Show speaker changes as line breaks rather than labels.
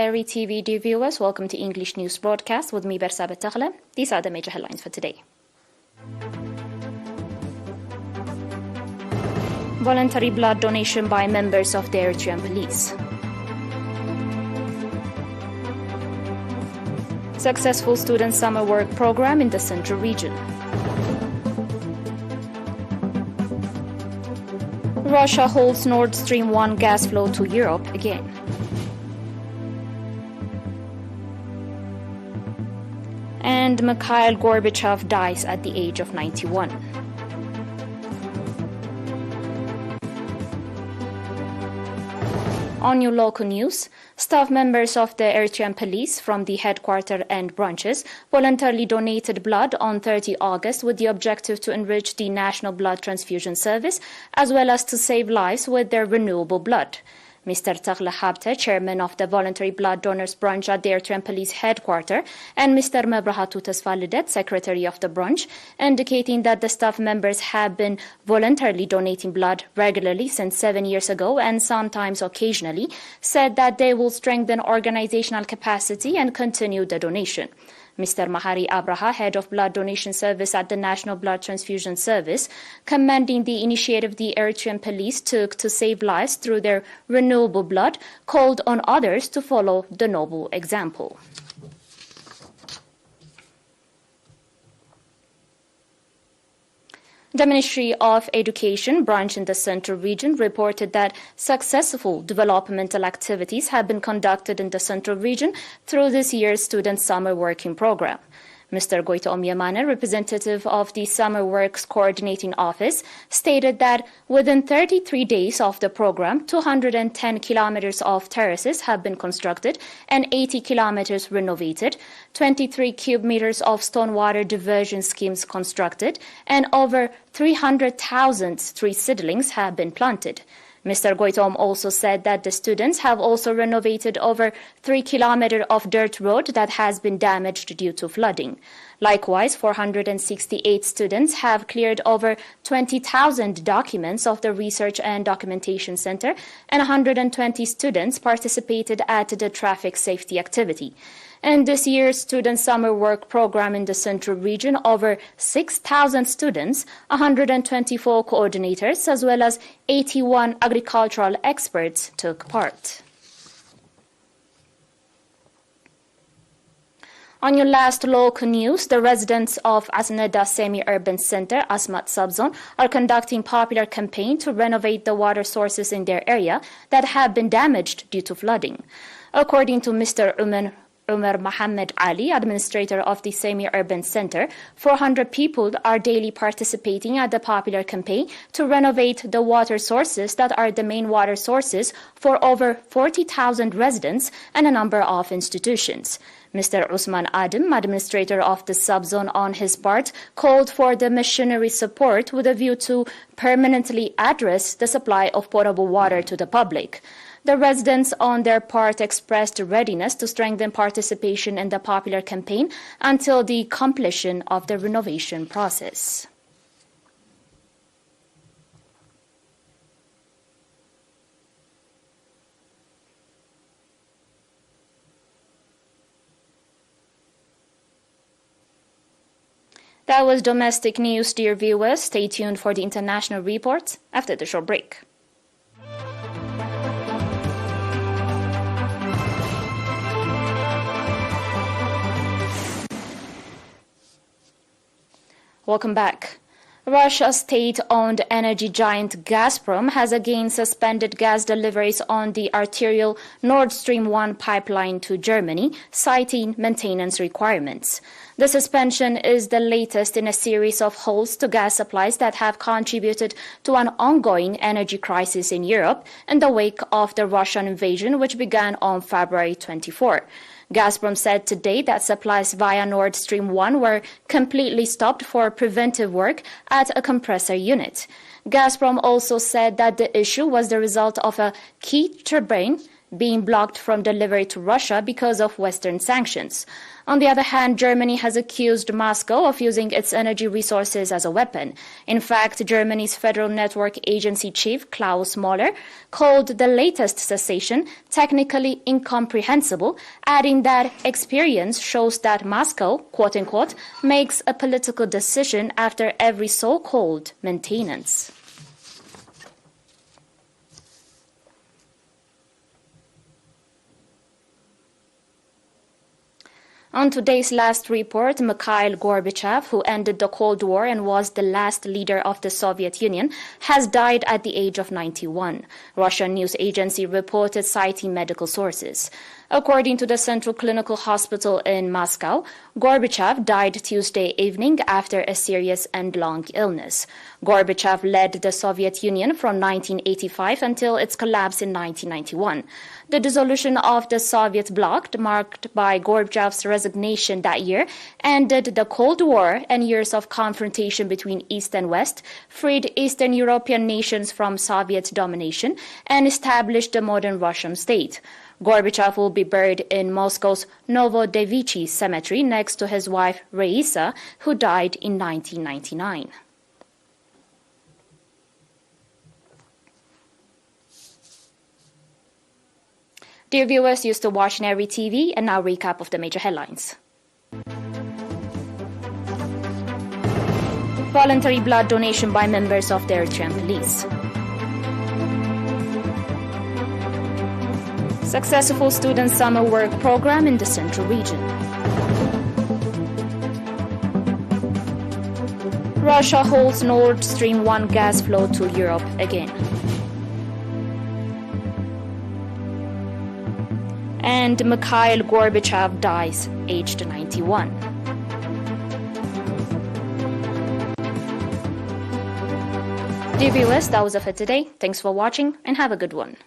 ERi-TV, dear viewers. Welcome to English News Broadcast with me, Bersabet Taghla. These are the major headlines for today. Voluntary blood donation by members of the Eritrean police. Successful student summer work program in the central region. Russia holds Nord Stream 1 gas flow to Europe again. And Mikhail Gorbachev dies at the age of 91. On your local news, staff members of the Eritrean police from the headquarters and branches voluntarily donated blood on 30 August with the objective to enrich the national blood transfusion service as well as to save lives with their renewable blood. Mr. Taghla Habte, chairman of the voluntary blood donors branch at the Eritrean police headquarters, and Mr. Mebrahatu Tesfalidet, secretary of the branch, indicating that the staff members have been voluntarily donating blood regularly since 7 years ago and sometimes occasionally, said that they will strengthen organizational capacity and continue the donation. Mr. Mahari Abraha, head of blood donation service at the National Blood Transfusion Service, commending the initiative the Eritrean police took to save lives through their renewable blood, called on others to follow the noble example. The Ministry of Education branch in the Central Region reported that successful developmental activities have been conducted in the Central Region through this year's Student Summer Working Program. Mr. Goitom Yamane, representative of the Summer Works Coordinating Office, stated that within 33 days of the program, 210 kilometers of terraces have been constructed and 80 kilometers renovated, 23 cube meters of stormwater diversion schemes constructed, and over 300,000 tree seedlings have been planted. Mr. Goitom also said that the students have also renovated over 3 kilometers of dirt road that has been damaged due to flooding. Likewise, 468 students have cleared over 20,000 documents of the Research and Documentation Center, and 120 students participated at the traffic safety activity. In this year's Student Summer Work Program in the Central Region, over 6,000 students, 124 coordinators, as well as 81 agricultural experts took part. On your last local news, the residents of Asneda Semi-Urban Center, Asmat Subzone, are conducting popular campaign to renovate the water sources in their area that have been damaged due to flooding. According to Mr. Umar Mohammed Ali, administrator of the Semi-Urban Center, 400 people are daily participating at the popular campaign to renovate the water sources that are the main water sources for over 40,000 residents and a number of institutions. Mr. Usman Adam, administrator of the subzone, on his part, called for the machinery support with a view to permanently address the supply of potable water to the public. The residents, on their part, expressed readiness to strengthen participation in the popular campaign until the completion of the renovation process. That was domestic news, dear viewers. Stay tuned for the international reports after the short break. Welcome back. Russia's state-owned energy giant Gazprom has again suspended gas deliveries on the arterial Nord Stream 1 pipeline to Germany, citing maintenance requirements. The suspension is the latest in a series of halts to gas supplies that have contributed to an ongoing energy crisis in Europe in the wake of the Russian invasion, which began on February 24. Gazprom said today that supplies via Nord Stream 1 were completely stopped for preventive work at a compressor unit. Gazprom also said that the issue was the result of a key turbine being blocked from delivery to Russia because of Western sanctions. On the other hand, Germany has accused Moscow of using its energy resources as a weapon. In fact, Germany's Federal Network Agency chief, Klaus Moller, called the latest cessation technically incomprehensible, adding that experience shows that Moscow, quote-unquote, makes a political decision after every so-called maintenance. On today's last report, Mikhail Gorbachev, who ended the Cold War and was the last leader of the Soviet Union, has died at the age of 91. Russian news agency reported citing medical sources. According to the Central Clinical Hospital in Moscow, Gorbachev died Tuesday evening after a serious and long illness. Gorbachev led the Soviet Union from 1985 until its collapse in 1991. The dissolution of the Soviet bloc, marked by Gorbachev's resignation that year, ended the Cold War and years of confrontation between East and West, freed Eastern European nations from Soviet domination, and established the modern Russian state. Gorbachev will be buried in Moscow's Novodevichy cemetery next to his wife Raisa, who died in 1999. Dear viewers, you're still watching ERi-TV, and now recap of the major headlines. Voluntary blood donation by members of the Eritrean police. Successful student summer work program in the Central region. Russia holds Nord Stream 1 gas flow to Europe again. And Mikhail Gorbachev dies, aged 91. Dear viewers, that was it for today. Thanks for watching and have a good one.